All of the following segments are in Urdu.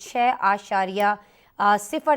6.0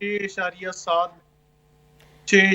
6.7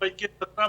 17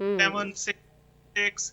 7, 6,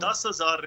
10,000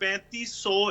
3500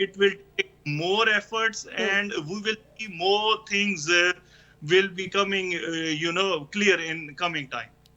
it will take more efforts, and we will see more things will be coming clear in coming time.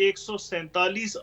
147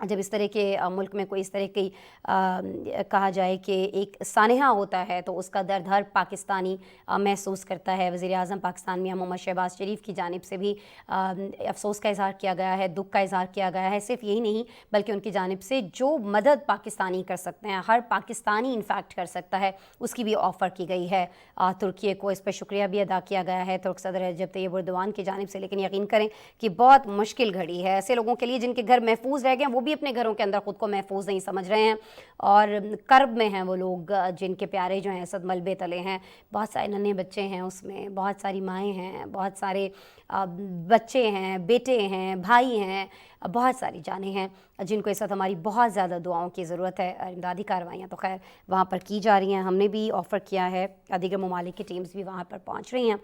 جب اس طرح کے ملک میں کوئی اس طرح کی کہا جائے کہ ایک سانحہ ہوتا ہے تو اس کا درد ہر پاکستانی محسوس کرتا ہے. وزیر اعظم پاکستان میاں محمد شہباز شریف کی جانب سے بھی افسوس کا اظہار کیا گیا ہے, دکھ کا اظہار کیا گیا ہے. صرف یہی نہیں بلکہ ان کی جانب سے جو مدد پاکستانی کر سکتے ہیں, ہر پاکستانی انفیکٹ کر سکتا ہے, اس کی بھی آفر کی گئی ہے ترکی کو. اس پہ شکریہ بھی ادا کیا گیا ہے ترک صدر رجب طیب ایردوان کی جانب سے. لیکن یقین کریں کہ بہت مشکل گھڑی ہے ایسے لوگوں کے لیے جن کے گھر محفوظ رہ گئے ہیں, وہ بھی اپنے گھروں کے اندر خود کو محفوظ نہیں سمجھ رہے ہیں اور کرب میں ہیں وہ لوگ جن کے پیارے جو ہیں اسد ملبے تلے ہیں. بہت سارے ننھے بچے ہیں اس میں, بہت ساری مائیں ہیں, بہت سارے بچے ہیں, بیٹے ہیں, بھائی ہیں, بہت ساری جانیں ہیں جن کو اس وقت ہماری بہت زیادہ دعاؤں کی ضرورت ہے. امدادی کارروائیاں تو خیر وہاں پر کی جا رہی ہیں, ہم نے بھی آفر کیا ہے, دیگر ممالک کی ٹیمز بھی وہاں پر پہنچ رہی ہیں.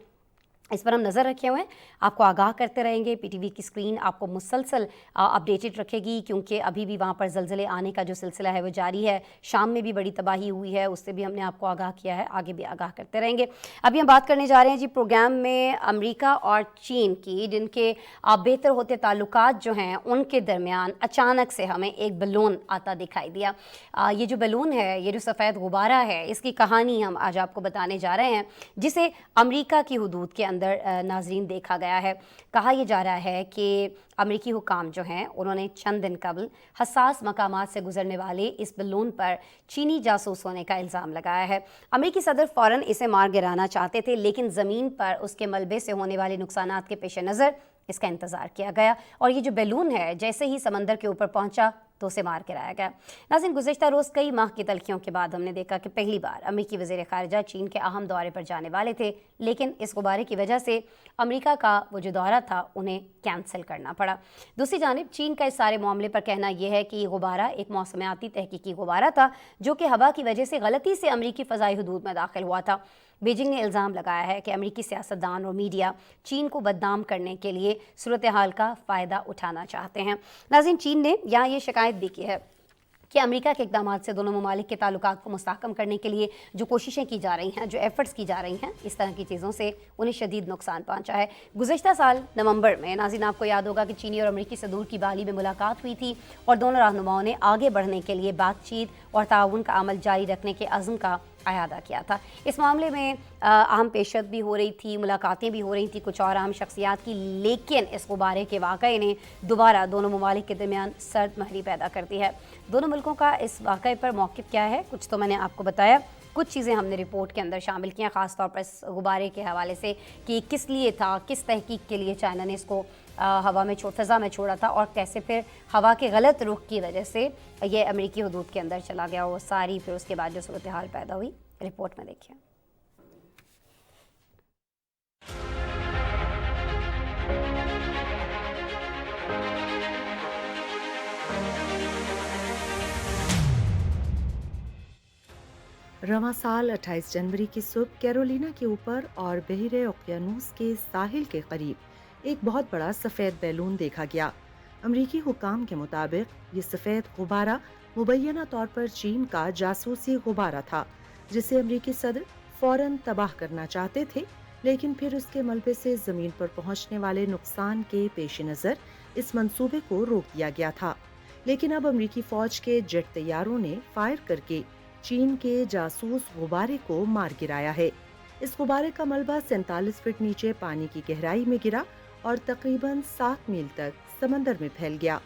اس پر ہم نظر رکھے ہوئے ہیں, آپ کو آگاہ کرتے رہیں گے. پی ٹی وی کی اسکرین آپ کو مسلسل اپڈیٹڈ رکھے گی کیونکہ ابھی بھی وہاں پر زلزلے آنے کا جو سلسلہ ہے وہ جاری ہے. شام میں بھی بڑی تباہی ہوئی ہے, اس سے بھی ہم نے آپ کو آگاہ کیا ہے, آگے بھی آگاہ کرتے رہیں گے. ابھی ہم بات کرنے جا رہے ہیں جی پروگرام میں امریکہ اور چین کی, جن کے بہتر ہوتے تعلقات جو ہیں ان کے درمیان اچانک سے ہمیں ایک بیلون آتا دکھائی دیا. یہ جو بیلون ہے, یہ جو سفید غبارہ ہے, اس کی کہانی ہم آج آپ کو بتانے جا رہے ہیں, جسے امریکہ کی حدود کے اندر ناظرین دیکھا گیا ہے. کہا یہ جا رہا ہے کہ امریکی حکام جو ہیں انہوں نے چند دن قبل حساس مقامات سے گزرنے والے اس بیلون پر چینی جاسوس ہونے کا الزام لگایا ہے. امریکی صدر فوراً اسے مار گرانا چاہتے تھے, لیکن زمین پر اس کے ملبے سے ہونے والے نقصانات کے پیش نظر اس کا انتظار کیا گیا اور یہ جو بیلون ہے جیسے ہی سمندر کے اوپر پہنچا تو اسے مار گرایا گیا. ناظرین, گزشتہ روز کئی ماہ کی تلخیوں کے بعد ہم نے دیکھا کہ پہلی بار امریکی وزیر خارجہ چین کے اہم دورے پر جانے والے تھے, لیکن اس غبارے کی وجہ سے امریکہ کا وہ جو دورہ تھا انہیں کینسل کرنا پڑا. دوسری جانب چین کا اس سارے معاملے پر کہنا یہ ہے کہ یہ غبارہ ایک موسمیاتی تحقیقی غبارہ تھا جو کہ ہوا کی وجہ سے غلطی سے امریکی فضائی حدود میں داخل ہوا تھا. بیجنگ نے الزام لگایا ہے کہ امریکی سیاستدان اور میڈیا چین کو بدنام کرنے کے لیے صورتحال کا فائدہ اٹھانا چاہتے ہیں. ناظرین, چین نے یہاں یہ شکایت بھی کی ہے کہ امریکہ کے اقدامات سے دونوں ممالک کے تعلقات کو مستحکم کرنے کے لیے جو کوششیں کی جا رہی ہیں, جو ایفرٹس کی جا رہی ہیں, اس طرح کی چیزوں سے انہیں شدید نقصان پہنچا ہے. گزشتہ سال نومبر میں ناظرین آپ کو یاد ہوگا کہ چینی اور امریکی صدور کی بالی میں ملاقات ہوئی تھی اور دونوں رہنماؤں نے آگے بڑھنے کے لیے بات چیت اور تعاون کا عمل جاری رکھنے کے عزم کا اعادہ کیا تھا. اس معاملے میں اہم پیشرفت بھی ہو رہی تھی, ملاقاتیں بھی ہو رہی تھیں کچھ اور اہم شخصیات کی, لیکن اس غبارے کے واقعے نے دوبارہ دونوں ممالک کے درمیان سرد مہری پیدا کر دی ہے. دونوں ملکوں کا اس واقعے پر موقف کیا ہے, کچھ تو میں نے آپ کو بتایا, کچھ چیزیں ہم نے رپورٹ کے اندر شامل کی ہیں, خاص طور پر اس غبارے کے حوالے سے کہ کس لیے تھا, کس تحقیق کے لیے چائنا نے اس کو ہوا میں فضا میں چھوڑا تھا اور کیسے پھر ہوا کے غلط رخ کی وجہ سے یہ امریکی حدود کے اندر چلا گیا. وہ ساری پھر اس کے بعد جو صورتحال پیدا ہوئی رپورٹ میں دیکھیں. رواں سال 28 جنوری کی صبح کیرولینا کے اوپر اور بحر اوقیانوس کے ساحل کے قریب ایک بہت بڑا سفید بیلون دیکھا گیا. امریکی حکام کے مطابق یہ سفید غبارہ مبینہ طور پر چین کا جاسوسی غبارہ تھا جسے امریکی صدر فوراً تباہ کرنا چاہتے تھے, لیکن پھر اس کے ملبے سے زمین پر پہنچنے والے نقصان کے پیش نظر اس منصوبے کو روک دیا گیا تھا. لیکن اب امریکی فوج کے جیٹ طیاروں نے فائر کر کے چین کے جاسوس غبارے کو مار گرایا ہے. اس غبارے کا ملبہ 47 فٹ نیچے پانی کی گہرائی میں گرا اور تقریباً 7 میل تک سمندر میں پھیل گیا.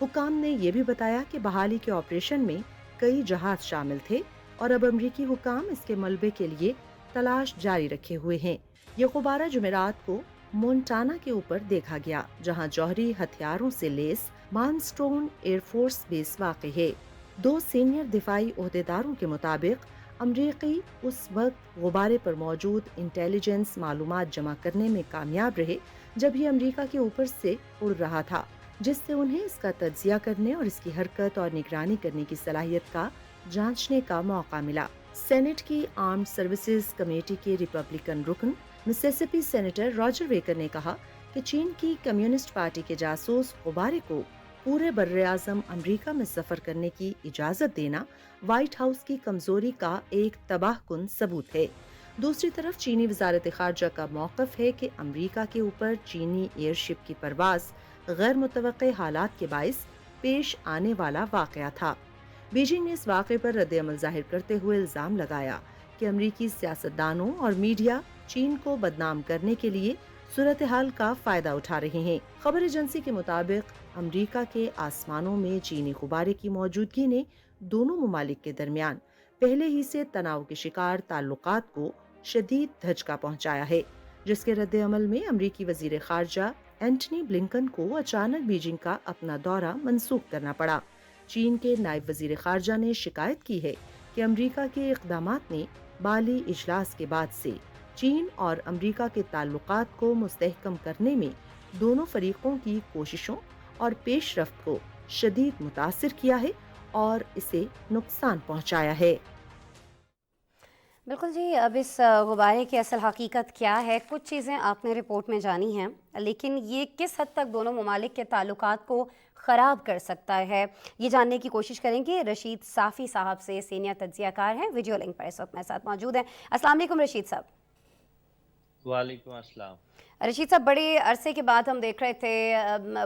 حکام نے یہ بھی بتایا کہ بحالی کے آپریشن میں کئی جہاز شامل تھے اور اب امریکی حکام اس کے ملبے کے لیے تلاش جاری رکھے ہوئے ہیں. یہ غبارہ جمعرات کو مونٹانا کے اوپر دیکھا گیا جہاں جوہری ہتھیاروں سے لیس مانسٹون ایئر فورس بیس واقع ہے. 2 سینئر دفاعی عہدیداروں کے مطابق امریکی اس وقت غبارے پر موجود انٹیلیجنس معلومات جمع کرنے میں کامیاب رہے جب یہ امریکہ کے اوپر سے اڑ رہا تھا, جس سے انہیں اس کا تجزیہ کرنے اور اس کی حرکت اور نگرانی کرنے کی صلاحیت کا جانچنے کا موقع ملا. سینٹ کی آرمڈ سروسز کمیٹی کے ریپبلکن رکن مسیسپی سینیٹر راجر ویکر نے کہا کہ چین کی کمیونسٹ پارٹی کے جاسوس غبارے کو پورے براعظم امریکہ میں سفر کرنے کی اجازت دینا وائٹ ہاؤس کی کمزوری کا ایک تباہ کن ثبوت ہے. دوسری طرف چینی وزارت خارجہ کا موقف ہے کہ امریکہ کے اوپر چینی ایئر شپ کی پرواز غیر متوقع حالات کے باعث پیش آنے والا واقعہ تھا۔ بیجنگ نے اس واقعے پر رد عمل ظاہر کرتے ہوئے الزام لگایا کہ امریکی سیاستدانوں اور میڈیا چین کو بدنام کرنے کے لیے صورتحال کا فائدہ اٹھا رہے ہیں۔ خبر ایجنسی کے مطابق امریکہ کے آسمانوں میں چینی غبارے کی موجودگی نے دونوں ممالک کے درمیان پہلے ہی سے تناؤ کے شکار تعلقات کو شدید دھچکا پہنچایا ہے، جس کے رد عمل میں امریکی وزیر خارجہ اینٹنی بلنکن کو اچانک بیجنگ کا اپنا دورہ منسوخ کرنا پڑا۔ چین کے نائب وزیر خارجہ نے شکایت کی ہے کہ امریکہ کے اقدامات نے بالی اجلاس کے بعد سے چین اور امریکہ کے تعلقات کو مستحکم کرنے میں دونوں فریقوں کی کوششوں اور پیش رفت کو شدید متاثر کیا ہے اور اسے نقصان پہنچایا ہے۔ بالکل جی، اب اس غبارے کی اصل حقیقت کیا ہے؟ کچھ چیزیں آپ نے رپورٹ میں جانی ہیں، لیکن یہ کس حد تک دونوں ممالک کے تعلقات کو خراب کر سکتا ہے، یہ جاننے کی کوشش کریں گے رشید صافی صاحب سے، سینئر تجزیہ کار ہیں، ویڈیو لنک پر اس وقت میرے ساتھ موجود ہیں۔ السلام علیکم رشید صاحب۔ وعلیکم السلام۔ رشید صاحب، بڑے عرصے کے بعد ہم دیکھ رہے تھے،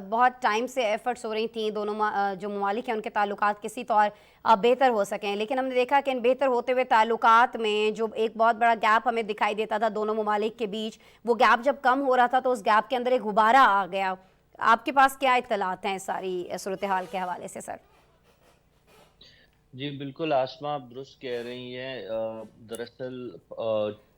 بہت ٹائم سے ایفرٹس ہو رہی تھیں دونوں جو ممالک ہیں ان کے تعلقات کسی طور بہتر ہو سکیں، لیکن ہم نے دیکھا کہ ان بہتر ہوتے ہوئے تعلقات میں جو ایک بہت بڑا گیپ ہمیں دکھائی دیتا تھا دونوں ممالک کے بیچ، وہ گیپ جب کم ہو رہا تھا تو اس گیپ کے اندر ایک غبارہ آ گیا۔ آپ کے پاس کیا اطلاعات ہیں ساری صورتحال کے حوالے سے سر؟ جی بالکل آسمہ، آپ درست کہہ رہی ہیں۔ دراصل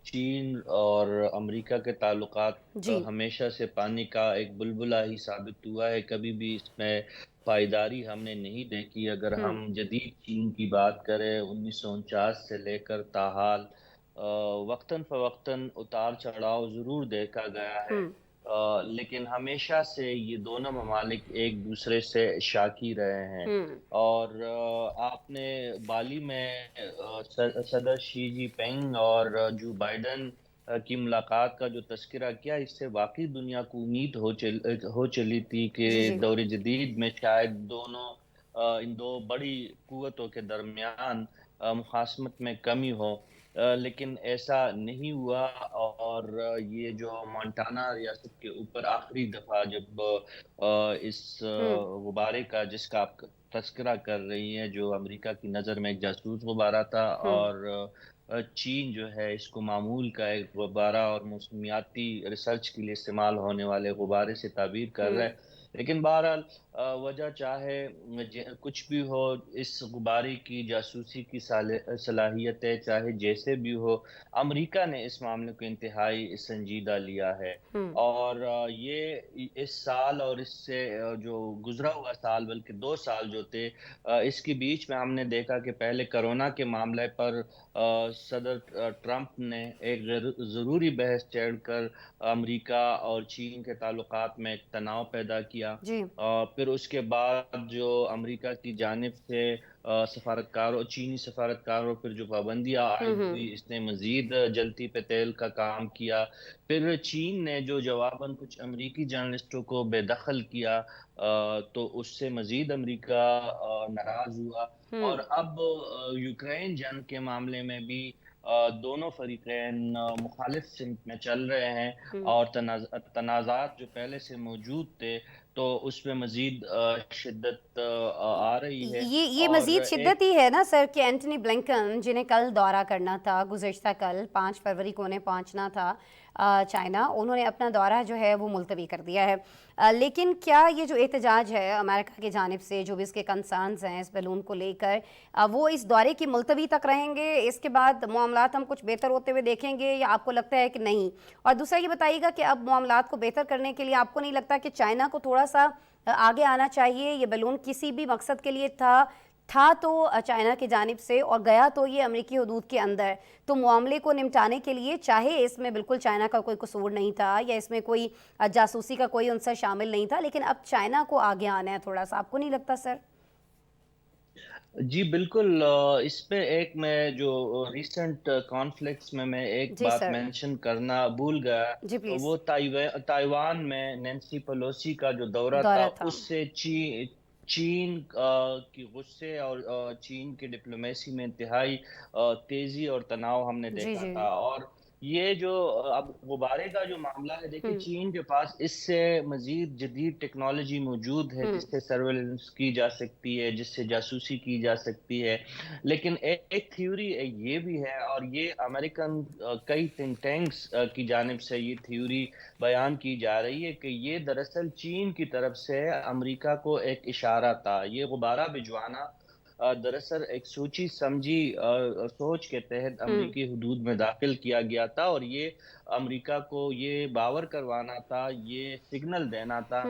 چین اور امریکہ کے تعلقات جی ہمیشہ سے پانی کا ایک بلبلہ ہی ثابت ہوا ہے، کبھی بھی اس میں پائیداری ہم نے نہیں دیکھی۔ اگر ہم جدید چین کی بات کریں 1949 سے لے کر تاحال وقتاً فوقتاً اتار چڑھاؤ ضرور دیکھا گیا ہے، لیکن ہمیشہ سے یہ دونوں ممالک ایک دوسرے سے شاکی رہے ہیں۔ اور آپ نے بالی میں صدر شی جی پنگ اور جو بائیڈن کی ملاقات کا جو تذکرہ کیا، اس سے واقعی دنیا کو امید ہو چلی تھی کہ جی دور جدید میں شاید ان دو بڑی قوتوں کے درمیان مخاصمت میں کمی ہو، لیکن ایسا نہیں ہوا۔ اور یہ جو مونٹانا ریاست کے اوپر آخری دفعہ جب اس غبارے کا جس کا آپ تذکرہ کر رہی ہیں، جو امریکہ کی نظر میں ایک جاسوس غبارہ تھا، اور چین جو ہے اس کو معمول کا ایک غبارہ اور موسمیاتی ریسرچ کے لیے استعمال ہونے والے غبارے سے تعبیر کر رہے، لیکن بہرحال وجہ چاہے کچھ بھی ہو، اس غبارے کی جاسوسی کی صلاحیتیں چاہے جیسے بھی ہو، امریکہ نے اس معاملے کو انتہائی سنجیدہ لیا ہے۔ اور یہ اس سال اور اس سے جو گزرا ہوا سال، بلکہ 2 سال جو تھے، اس کے بیچ میں ہم نے دیکھا کہ پہلے کرونا کے معاملے پر صدر ٹرمپ نے ایک ضروری بحث چھیڑ کر امریکہ اور چین کے تعلقات میں ایک تناؤ پیدا کیا۔ جی پھر اس کے بعد جو امریکہ کی جانب سے سفارتکاروں، چینی سفارتکاروں پر جو پابندیاں عائد ہوئی، اس نے مزید جلتی پہ تیل کا کام کیا۔ پھر چین نے جو جواباً کچھ امریکی جرنلسٹوں کو بے دخل کیا، تو اس سے مزید امریکہ ناراض ہوا۔ اور اب یوکرین جنگ کے معاملے میں بھی دونوں فریقین مخالف سمت میں چل رہے ہیں، اور تنازعات جو پہلے سے موجود تھے تو اس میں مزید شدت آ رہی ہے۔ یہ اور مزید شدت ہی ہے نا سر کہ اینٹنی بلنکن، جنہیں کل دورہ کرنا تھا، گزشتہ کل 5 فروری کو انہیں پہنچنا تھا چائنا، انہوں نے اپنا دورہ جو ہے وہ ملتوی کر دیا ہے۔ لیکن کیا یہ جو احتجاج ہے امریکہ کی جانب سے، جو بھی اس کے کنسرنز ہیں اس بیلون کو لے کر، وہ اس دورے کی ملتوی تک رہیں گے؟ اس کے بعد معاملات ہم کچھ بہتر ہوتے ہوئے دیکھیں گے، یا آپ کو لگتا ہے کہ نہیں؟ اور دوسرا یہ بتائیے گا کہ اب معاملات کو بہتر کرنے کے لیے آپ کو نہیں لگتا کہ چائنا کو تھوڑا سا آگے آنا چاہیے؟ یہ بیلون کسی بھی مقصد کے لیے تھا تو چائنا کی جانب سے، اور گیا تو یہ امریکی حدود کے اندر، تو معاملے کو نمٹانے کے لیے، چاہے اس میں بالکل چائنا کا کوئی قصور نہیں تھا یا اس میں کوئی جاسوسی کا کوئی عنصر شامل نہیں تھا، لیکن اب چائنا کو آگے آنا ہے تھوڑا سا، آپ کو نہیں لگتا سر؟ جی بالکل۔ اس پہ ایک میں جو ریسنٹ کانفلکٹس میں ایک جی بات سر، مینشن کرنا بھول گیا، جی پلیز، وہ تائیوان میں نینسی پیلوسی کا جو دورہ تھا، تھا اس سے چین کی غصے اور چین کی ڈپلومیسی میں انتہائی تیزی اور تناؤ ہم نے جی دیکھا جی تھا۔ اور یہ جو اب غبارے کا جو معاملہ ہے، دیکھیں چین کے پاس اس سے مزید جدید ٹیکنالوجی موجود ہے جس سے سرویلنس کی جا سکتی ہے، جس سے جاسوسی کی جا سکتی ہے، لیکن ایک تھیوری یہ بھی ہے، اور یہ امریکن کئی تھنک ٹینکس کی جانب سے یہ تھیوری بیان کی جا رہی ہے کہ یہ دراصل چین کی طرف سے امریکہ کو ایک اشارہ تھا۔ یہ غبارہ بھجوانا دراصل ایک سوچی سمجھی سوچ کے تحت امریکی حدود میں داخل کیا گیا تھا، اور یہ امریکہ کو یہ باور کروانا تھا، یہ سگنل دینا تھا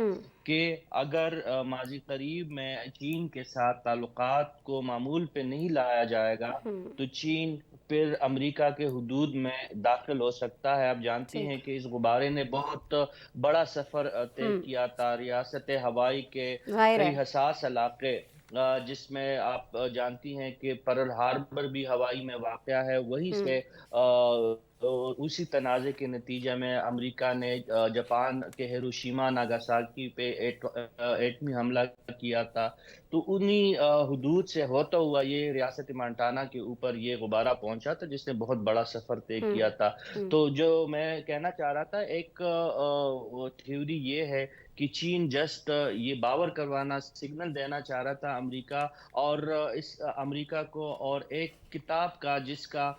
کہ اگر ماضی قریب میں چین کے ساتھ تعلقات کو معمول پہ نہیں لایا جائے گا تو چین پھر امریکہ کے حدود میں داخل ہو سکتا ہے۔ آپ جانتی ہیں کہ اس غبارے نے بہت بڑا سفر طے کیا تھا، ریاست ہوائی کے کئی حساس علاقے جس میں آپ جانتی ہیں کہ پرل ہاربر بھی ہوائی میں واقع ہے، وہی سے اسی تنازع کے نتیجے میں امریکہ نے جاپان کے ہیروشیما ناگاساکی پہ ایٹمی حملہ کیا تھا، تو انہی حدود سے ہوتا ہوا یہ ریاست مانٹانا کے اوپر یہ غبارہ پہنچا تھا جس نے بہت بڑا سفر طے کیا تھا۔ تو جو میں کہنا چاہ رہا تھا، ایک تھیوری یہ ہے کہ چین جسٹ یہ باور کروانا، سگنل دینا چاہ رہا تھا امریکہ، اور اس امریکہ کو، اور ایک کتاب کا جس کا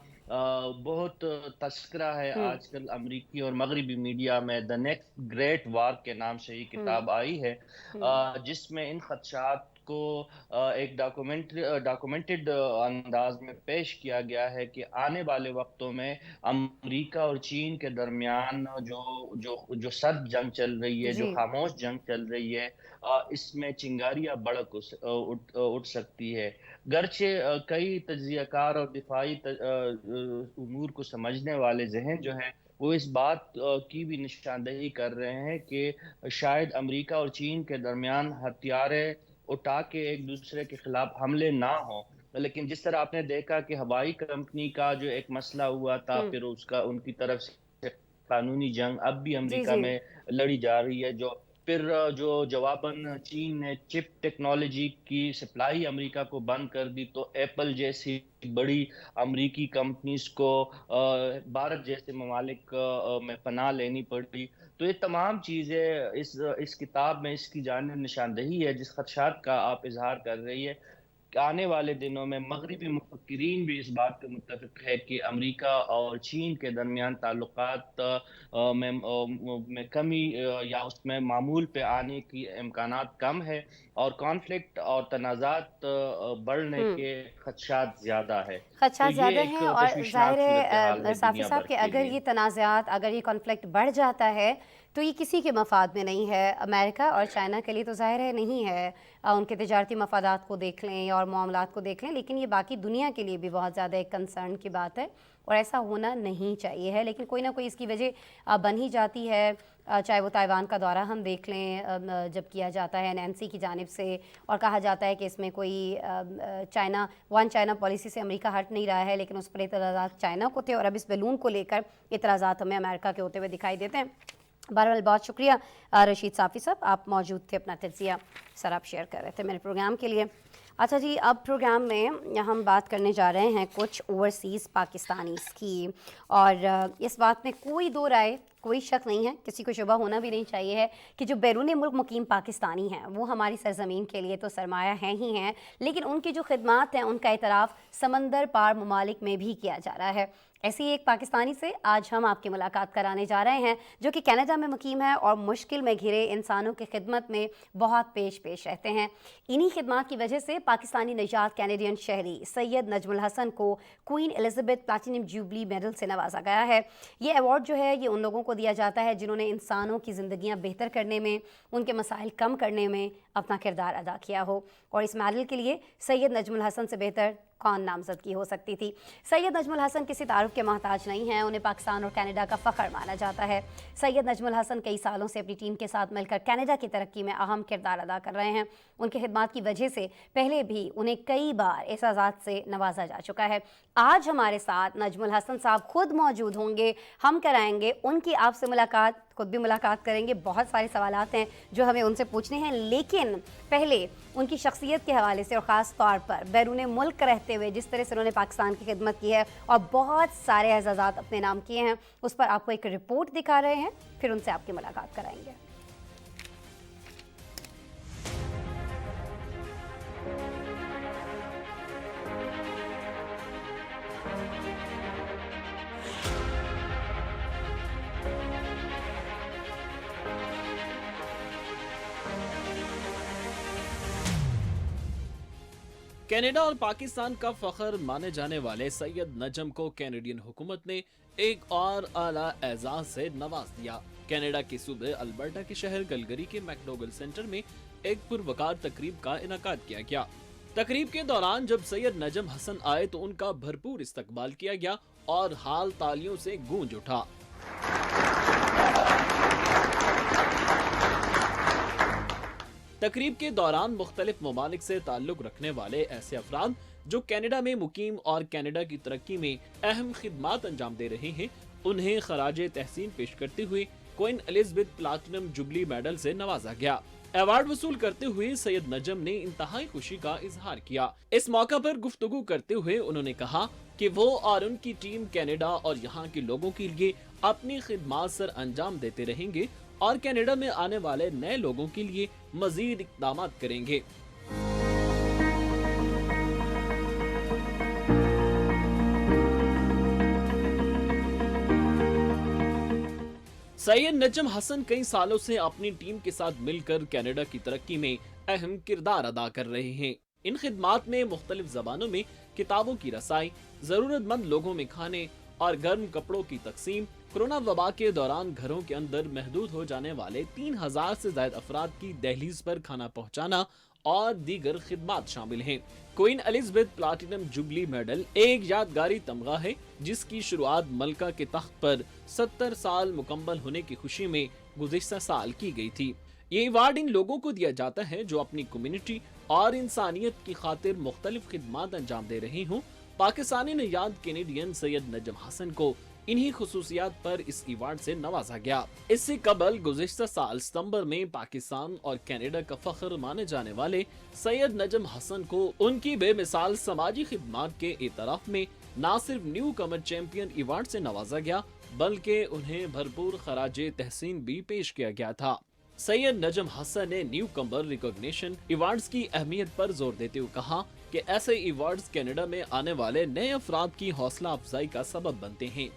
بہت تذکرہ ہے آج کل امریکی اور مغربی میڈیا میں، دا نیکسٹ گریٹ وار کے نام سے یہ کتاب آئی ہے، جس میں ان خدشات کو ایک ڈاکومنٹڈ انداز میں پیش کیا گیا ہے کہ آنے والے وقتوں میں امریکہ اور چین کے درمیان جو سرد جنگ چل رہی ہے، جو خاموش جنگ چل رہی ہے، اس میں چنگاریاں بڑک اٹھ سکتی ہے۔ گرچہ کئی تجزیہ کار اور دفاعی امور کو سمجھنے والے ذہن جو ہیں وہ اس بات کی بھی نشاندہی کر رہے ہیں کہ شاید امریکہ اور چین کے درمیان ہتھیاریں اٹھا کے ایک دوسرے کے خلاف حملے نہ ہوں، لیکن جس طرح آپ نے دیکھا کہ ہوائی کمپنی کا جو ایک مسئلہ ہوا تھا، پھر ان کی طرف سے قانونی جنگ اب بھی امریکہ میں لڑی جا رہی ہے، پھر جو جواباً چین نے چپ ٹیکنالوجی کی سپلائی امریکہ کو بند کر دی، تو ایپل جیسی بڑی امریکی کمپنیز کو بھارت جیسے ممالک میں پناہ لینی پڑی۔ تو یہ تمام چیزیں اس کتاب میں اس کی جانب نشاندہی ہے جس خدشات کا آپ اظہار کر رہی ہے کہ آنے والے دنوں میں مغربی مفکرین بھی اس بات پہ متفق ہے کہ امریکہ اور چین کے درمیان تعلقات میں کمی یا اس میں معمول پہ آنے کی امکانات کم ہے، اور کانفلکٹ اور تنازعات بڑھنے کے خدشات زیادہ ہے۔ خدشات زیادہ ہیں، اور ظاہر ہے صافی دنیا صاحب بھر کہ کے اگر لیے یہ تنازعات، اگر یہ کانفلکٹ بڑھ جاتا ہے تو یہ کسی کے مفاد میں نہیں ہے۔ امریکہ اور چائنا کے لیے تو ظاہر ہے نہیں ہے، ان کے تجارتی مفادات کو دیکھ لیں اور معاملات کو دیکھ لیں، لیکن یہ باقی دنیا کے لیے بھی بہت زیادہ ایک کنسرن کی بات ہے، اور ایسا ہونا نہیں چاہیے ہے، لیکن کوئی نہ کوئی اس کی وجہ بن ہی جاتی ہے۔ چاہے وہ تائیوان کا دورہ ہم دیکھ لیں جب کیا جاتا ہے نینسی کی جانب سے، اور کہا جاتا ہے کہ اس میں کوئی ون چائنا پالیسی سے امریکہ ہٹ نہیں رہا ہے، لیکن اس پر اعتراضات چائنا کو تھے، اور اب اس بیلون کو لے کر اعتراضات ہمیں امریکہ کے ہوتے ہوئے دکھائی دیتے ہیں۔ بہرحال بہت شکریہ رشید صافی صاحب، آپ موجود تھے، اپنا تجزیہ سر آپ شیئر کر رہے تھے میرے پروگرام کے لیے۔ اچھا جی، اب پروگرام میں ہم بات کرنے جا رہے ہیں کچھ اوورسیز پاکستانیز کی، اور اس بات میں کوئی دو رائے، کوئی شک نہیں ہے، کسی کو شبہ ہونا بھی نہیں چاہیے ہے کہ جو بیرون ملک مقیم پاکستانی ہیں وہ ہماری سرزمین کے لیے تو سرمایہ ہیں ہی ہیں، لیکن ان کی جو خدمات ہیں ان کا اعتراف سمندر پار ممالک میں بھی کیا جا رہا ہے۔ ایسی ایک پاکستانی سے آج ہم آپ کی ملاقات کرانے جا رہے ہیں جو کہ کینیڈا میں مقیم ہے اور مشکل میں گھرے انسانوں کی خدمت میں بہت پیش رہتے ہیں۔ انہی خدمات کی وجہ سے پاکستانی نژاد کینیڈین شہری سید نجم الحسن کو Queen Elizabeth platinum jubilee medal سے نوازا گیا ہے۔ یہ ایوارڈ جو ہے یہ ان لوگوں کو دیا جاتا ہے جنہوں نے انسانوں کی زندگیاں بہتر کرنے میں، ان کے مسائل کم کرنے میں اپنا کردار ادا کیا ہو، اور اس میڈل کے لیے سید نجم الحسن سے بہتر کون نامزدگی ہو سکتی تھی۔ سید نجم الحسن کسی تعارف کے محتاج نہیں ہیں، انہیں پاکستان اور کینیڈا کا فخر مانا جاتا ہے۔ سید نجم الحسن کئی سالوں سے اپنی ٹیم کے ساتھ مل کر کینیڈا کی ترقی میں اہم کردار ادا کر رہے ہیں۔ ان کی خدمات کی وجہ سے پہلے بھی انہیں کئی بار اعزازات سے نوازا جا چکا ہے۔ آج ہمارے ساتھ نجم الحسن صاحب خود موجود ہوں گے، ہم کرائیں گے ان کی آپ سے ملاقات خود بھی ملاقات کریں گے. بہت سارے سوالات ہیں جو ہمیں ان سے پوچھنے ہیں, لیکن پہلے ان کی شخصیت کے حوالے سے اور خاص طور پر بیرون ملک رہتے ہوئے جس طرح سے انہوں نے پاکستان کی خدمت کی ہے اور بہت سارے اعزازات اپنے نام کیے ہیں, اس پر آپ کو ایک رپورٹ دکھا رہے ہیں, پھر ان سے آپ کی ملاقات کرائیں گے. کینیڈا اور پاکستان کا فخر مانے جانے والے سید نجم کو کینیڈین حکومت نے ایک اور اعلیٰ اعزاز سے نواز دیا. کینیڈا کے صوبے البرٹا کے شہر کلگری کے میکڈوگل سینٹر میں ایک پروقار تقریب کا انعقاد کیا گیا. تقریب کے دوران جب سید نجم حسن آئے تو ان کا بھرپور استقبال کیا گیا اور حال تالیوں سے گونج اٹھا. تقریب کے دوران مختلف ممالک سے تعلق رکھنے والے ایسے افراد جو کینیڈا میں مقیم اور کینیڈا کی ترقی میں اہم خدمات انجام دے رہے ہیں, انہیں خراج تحسین پیش کرتے ہوئے Queen Elizabeth platinum jubilee medal سے نوازا گیا. ایوارڈ وصول کرتے ہوئے سید نجم نے انتہائی خوشی کا اظہار کیا. اس موقع پر گفتگو کرتے ہوئے انہوں نے کہا کہ وہ اور ان کی ٹیم کینیڈا اور یہاں کے لوگوں کے لیے اپنی خدمات سر انجام دیتے رہیں گے اور کینیڈا میں آنے والے نئے لوگوں کے لیے مزید اقدامات کریں گے. سید نجم حسن کئی سالوں سے اپنی ٹیم کے ساتھ مل کر کینیڈا کی ترقی میں اہم کردار ادا کر رہے ہیں. ان خدمات میں مختلف زبانوں میں کتابوں کی رسائی, ضرورت مند لوگوں میں کھانے اور گرم کپڑوں کی تقسیم, کورونا وبا کے دوران گھروں کے اندر محدود ہو جانے والے 3000 سے زائد افراد کی دہلیز پر کھانا پہنچانا اور دیگر خدمات شامل ہیں. Queen Elizabeth platinum jubilee medal ایک یادگاری تمغہ ہے جس کی شروعات ملکہ کے تخت پر 70 سال مکمل ہونے کی خوشی میں گزشتہ سال کی گئی تھی. یہ ایوارڈ ان لوگوں کو دیا جاتا ہے جو اپنی کمیونٹی اور انسانیت کی خاطر مختلف خدمات انجام دے رہے ہوں. پاکستانی نژاد کینیڈین سید نجم حسن کو انہی خصوصیات پر اس ایوارڈ سے نوازا گیا. اس سے قبل گزشتہ سال ستمبر میں پاکستان اور کینیڈا کا فخر مانے جانے والے سید نجم حسن کو ان کی بے مثال سماجی خدمات کے اعتراف میں نہ صرف نیو کمر چیمپئن ایوارڈ سے نوازا گیا بلکہ انہیں بھرپور خراج تحسین بھی پیش کیا گیا تھا. سید نجم حسن نے نیو کمر ریکگنیشن ایوارڈز کی اہمیت پر زور دیتے ہوئے کہا کہ ایسے ایوارڈز کینیڈا میں آنے والے نئے افراد کی حوصلہ افزائی کا سبب بنتے ہیں.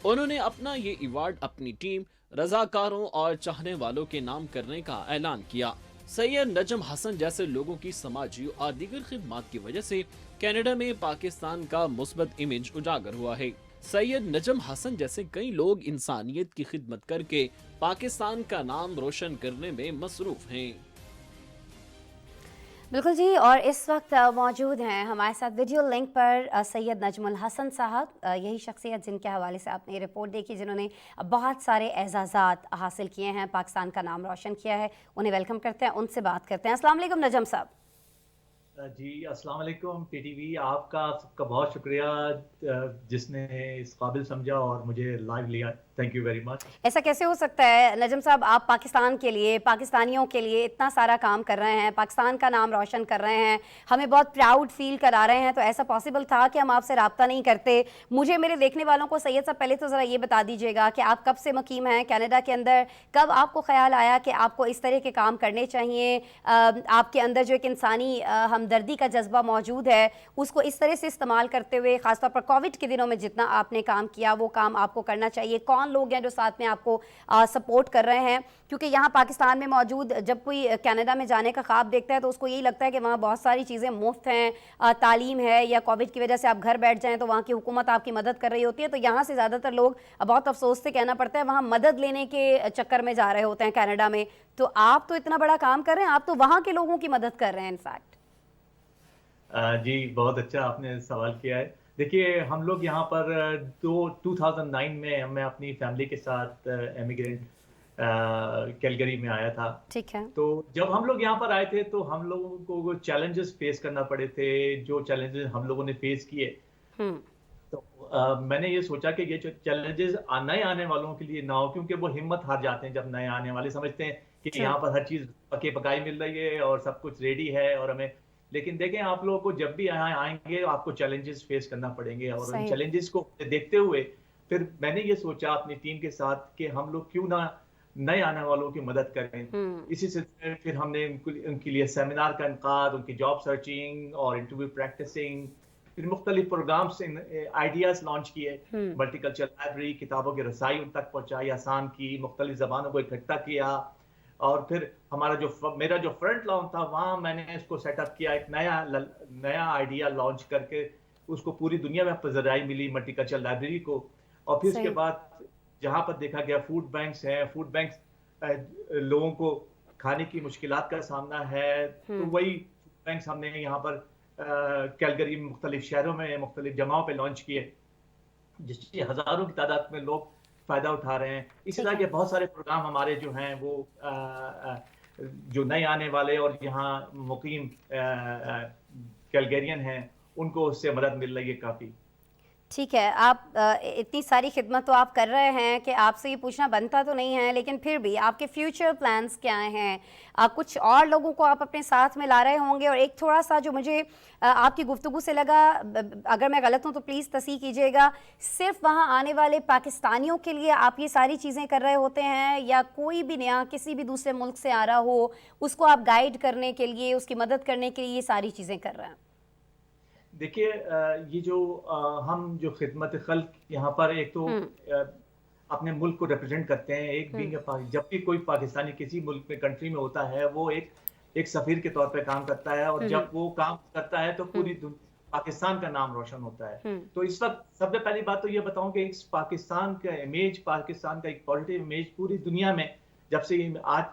انہوں نے اپنا یہ ایوارڈ اپنی ٹیم, رضاکاروں اور چاہنے والوں کے نام کرنے کا اعلان کیا. سید نجم حسن جیسے لوگوں کی سماجی اور دیگر خدمات کی وجہ سے کینیڈا میں پاکستان کا مثبت امیج اجاگر ہوا ہے. سید نجم حسن جیسے کئی لوگ انسانیت کی خدمت کر کے پاکستان کا نام روشن کرنے میں مصروف ہیں. بالکل جی, اور اس وقت موجود ہیں ہمارے ساتھ ویڈیو لنک پر سید نجم الحسن صاحب, یہی شخصیت جن کے حوالے سے آپ نے رپورٹ دیکھی, جنہوں نے بہت سارے اعزازات حاصل کیے ہیں, پاکستان کا نام روشن کیا ہے. انہیں ویلکم کرتے ہیں, ان سے بات کرتے ہیں. السلام علیکم نجم صاحب. جی السلام علیکم پی ٹی وی, آپ کا سب کا بہت شکریہ جس نے اس قابل سمجھا اور مجھے لائیو لیا. Thank you very much. ایسا کیسے ہو سکتا ہے نجم صاحب, آپ پاکستان کے لیے, پاکستانیوں کے لیے اتنا سارا کام کر رہے ہیں, پاکستان کا نام روشن کر رہے ہیں, ہمیں بہت پراؤڈ فیل کرا رہے ہیں, تو ایسا پاسبل تھا کہ ہم آپ سے رابطہ نہیں کرتے؟ مجھے, میرے دیکھنے والوں کو سید صاحب پہلے تو ذرا یہ بتا دیجیے گا کہ آپ کب سے مقیم ہیں کینیڈا کے اندر, کب آپ کو خیال آیا کہ آپ کو اس طرح کے کام کرنے چاہیے, آپ کے اندر جو ایک انسانی ہمدردی کا جذبہ موجود ہے اس کو اس طرح سے استعمال کرتے ہوئے, خاص طور پر کووڈ کے دنوں میں جتنا آپ نے کام کیا وہ کام آپ کو کرنا چاہیے. کون لوگ ہیں جو ساتھ میں آپ کو سپورٹ کر رہے ہیں؟ کیونکہ یہاں پاکستان میں موجود جب کوئی کینیڈا میں جانے کا خواب دیکھتا ہے تو اس کو یہی لگتا ہے کہ وہاں بہت ساری چیزیں مفت ہیں, تعلیم ہے, یا کووڈ کی وجہ سے آپ گھر بیٹھ جائیں تو وہاں کی حکومت آپ کی مدد کر رہی ہوتی ہے. تو یہاں سے زیادہ تر لوگ, بہت افسوس سے کہنا پڑتا ہے, وہاں مدد لینے کے چکر میں جا رہے ہوتے ہیں کینیڈا میں. تو آپ تو اتنا بڑا کام کر رہے ہیں, آپ تو وہاں کے لوگوں کی مدد کر رہے ہیں. انفیکٹ جی بہت اچھا آپ نے سوال کیا ہے. دیکھیے ہم لوگ یہاں پر 2009 میں میں اپنی فیملی کے ساتھ ایمیگرینٹ کیلگری میں آیا تھا. ٹھیک ہے. تو جب ہم لوگ یہاں پر آئے تھے تو ہم لوگوں کو وہ چیلنجز فیس کرنا پڑے تھے, جو چیلنجز ہم لوگوں نے فیس کیے. تو میں نے یہ سوچا کہ یہ چیلنجز نئے آنے والوں کے لیے نہ ہو، کیونکہ وہ ہمت ہار جاتے ہیں جب نئے آنے والے سمجھتے ہیں کہ یہاں پر ہر چیز پکی پکائی مل رہی ہے اور سب کچھ ریڈی ہے اور ہمیں، لیکن دیکھیں آپ لوگوں کو جب بھی یہاں آئیں گے آپ کو چیلنجز فیس کرنا پڑیں گے، اور ان چیلنجز کو دیکھتے ہوئے پھر میں نے یہ سوچا اپنی ٹیم کے ساتھ کہ ہم لوگ کیوں نہ نئے آنے والوں کی مدد کریں. اسی سلسلے میں پھر ہم نے ان کے لیے سیمینار کا انعقاد، ان کی جاب سرچنگ اور انٹرویو پریکٹسنگ، پھر مختلف پروگرامس آئیڈیاز لانچ کیے، ملٹی کلچرل لائبریری، کتابوں کی رسائی ان تک پہنچائی، آسان کی، مختلف زبانوں کو اکٹھا کیا، اور پھر میرا جو فرنٹ لان تھا وہاں میں نے اس کو سیٹ اپ کیا، ایک نیا آئیڈیا لانچ کر کے اس کو پوری دنیا میں پذیرائی ملی ملٹی کلچرل لائبریری کو. اور پھر اس کے بعد جہاں پر دیکھا گیا فوڈ بینکس ہیں، فوڈ بینکس لوگوں کو کھانے کی مشکلات کا سامنا ہے، تو وہی فوڈ بینکس ہم نے یہاں پر کیلگری میں مختلف شہروں میں مختلف جگہوں پہ لانچ کیے، جس سے ہزاروں کی تعداد میں لوگ فائدہ اٹھا رہے ہیں. اسی طرح کے بہت سارے پروگرام ہمارے جو ہیں وہ جو نئے آنے والے اور یہاں مقیم کیلگرین ہیں ان کو اس سے مدد مل رہی ہے کافی. ٹھیک ہے، آپ اتنی ساری خدمت تو آپ کر رہے ہیں کہ آپ سے یہ پوچھنا بنتا تو نہیں ہے، لیکن پھر بھی آپ کے فیوچر پلانز کیا ہیں؟ کچھ اور لوگوں کو آپ اپنے ساتھ میں لا رہے ہوں گے، اور ایک تھوڑا سا جو مجھے آپ کی گفتگو سے لگا، اگر میں غلط ہوں تو پلیز تصحیح کیجیے گا، صرف وہاں آنے والے پاکستانیوں کے لیے آپ یہ ساری چیزیں کر رہے ہوتے ہیں، یا کوئی بھی نیا کسی بھی دوسرے ملک سے آ رہا ہو اس کو آپ گائیڈ کرنے کے لیے، اس کی مدد کرنے کے لیے یہ ساری چیزیں کر رہے ہیں؟ دیکھیے یہ جو ہم جو خدمت خلق یہاں پر ایک تو اپنے ملک کو ریپرزینٹ کرتے ہیں، ایک بھی جب بھی کوئی پاکستانی کسی ملک میں کنٹری میں ہوتا ہے وہ ایک سفیر کے طور پہ کام کرتا ہے، اور جب وہ کام کرتا ہے تو پوری پاکستان کا نام روشن ہوتا ہے. تو اس وقت سب سے پہلی بات تو یہ بتاؤں کہ پاکستان کا امیج، پاکستان کا ایک پازیٹیو امیج پوری دنیا میں، جب سے آج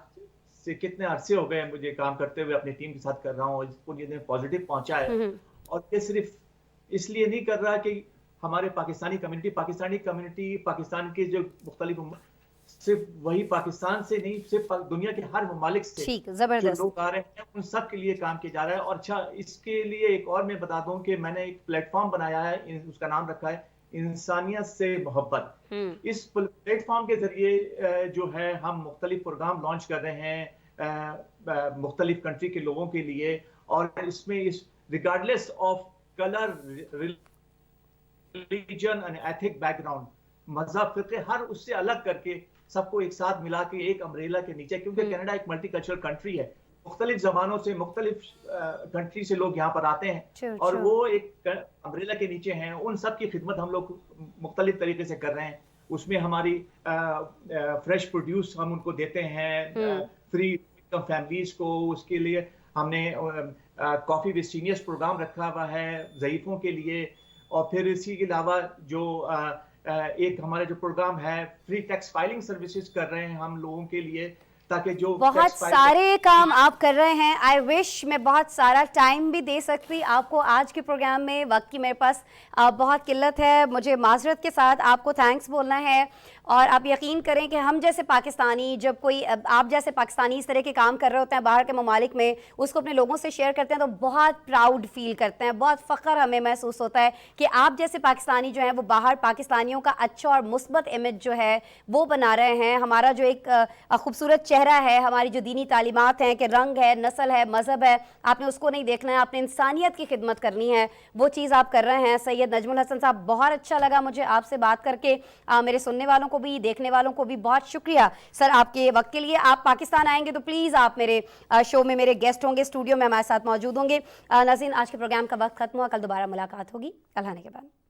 سے کتنے عرصے ہو گئے مجھے کام کرتے ہوئے اپنی ٹیم کے ساتھ کر رہا ہوں، اس کو یہ پازیٹیو پہنچا ہے. اور یہ صرف اس لیے نہیں کر رہا کہ ہمارے پاکستانی کمیونٹی پاکستان کے جو مختلف صرف وہی پاکستان سے نہیں، صرف دنیا کے ہر ممالک سے جو لوگ آ رہے ہیں ان سب کے لیے کام کیا جا رہا ہے. اور اچھا اس کے لیے ایک اور میں بتا دوں کہ میں نے ایک پلیٹ فارم بنایا ہے، اس کا نام رکھا ہے انسانیت سے محبت. اس پلیٹ فارم کے ذریعے جو ہے ہم مختلف پروگرام لانچ کر رہے ہیں مختلف کنٹری کے لوگوں کے لیے، اور اس میں regardless of color, religion and ethnic background، مذہب، فرقے، ہر اس سے الگ کر کے سب کو ایک ساتھ ملا کے ایک امبریلا کے نیچے، کیونکہ کینیڈا ایک ملٹی کلچرل کنٹری ہے، مختلف زبانوں سے مختلف کنٹری سے لوگ یہاں پر آتے ہیں، اور وہ ایک امبریلا کے نیچے ہیں. ان سب کی خدمت ہم لوگ مختلف طریقے سے کر رہے ہیں. اس میں ہماری فریش پروڈیوس ہم ان کو دیتے ہیں فری فیملیز کو. اس کے لیے ہم نے کافی ود سینئرز پروگرام رکھا ہوا ہے ضعیفوں کے لیے. اور پھر اسی کے علاوہ جو ایک ہمارا جو پروگرام ہے فری ٹیکس فائلنگ سروسز کر رہے ہیں ہم لوگوں کے لیے، تاکہ جو بہت سارے کام آپ کر رہے ہیں. آئی وش میں بہت سارا ٹائم بھی دے سکتی آپ کو آج کے پروگرام میں، وقت کی میرے پاس بہت قلت ہے. مجھے معذرت کے ساتھ آپ کو تھینکس بولنا ہے، اور آپ یقین کریں کہ ہم جیسے پاکستانی، جب کوئی آپ جیسے پاکستانی اس طرح کے کام کر رہے ہوتے ہیں باہر کے ممالک میں، اس کو اپنے لوگوں سے شیئر کرتے ہیں تو بہت پراؤڈ فیل کرتے ہیں، بہت فخر ہمیں محسوس ہوتا ہے کہ آپ جیسے پاکستانی جو ہیں وہ باہر پاکستانیوں کا اچھا اور مثبت امیج جو ہے وہ بنا رہے ہیں. ہمارا جو ایک خوبصورت چہرہ ہے، ہماری جو دینی تعلیمات ہیں کہ رنگ ہے، نسل ہے، مذہب ہے، آپ نے اس کو نہیں دیکھنا ہے، آپ نے انسانیت کی خدمت کرنی ہے، وہ چیز آپ کر رہے ہیں. سید نجم الحسن صاحب، بہت اچھا لگا مجھے آپ سے بات کر کے. میرے سننے والوں کو بھی، دیکھنے والوں کو بھی بہت شکریہ سر آپ کے وقت کے لیے. آپ پاکستان آئیں گے تو پلیز آپ میرے شو میں میرے گیسٹ ہوں گے، اسٹوڈیو میں ہمارے ساتھ موجود ہوں گے. ناظرین، آج کے پروگرام کا وقت ختم ہوا، کل دوبارہ ملاقات ہوگی. اللہ نے کے بعد.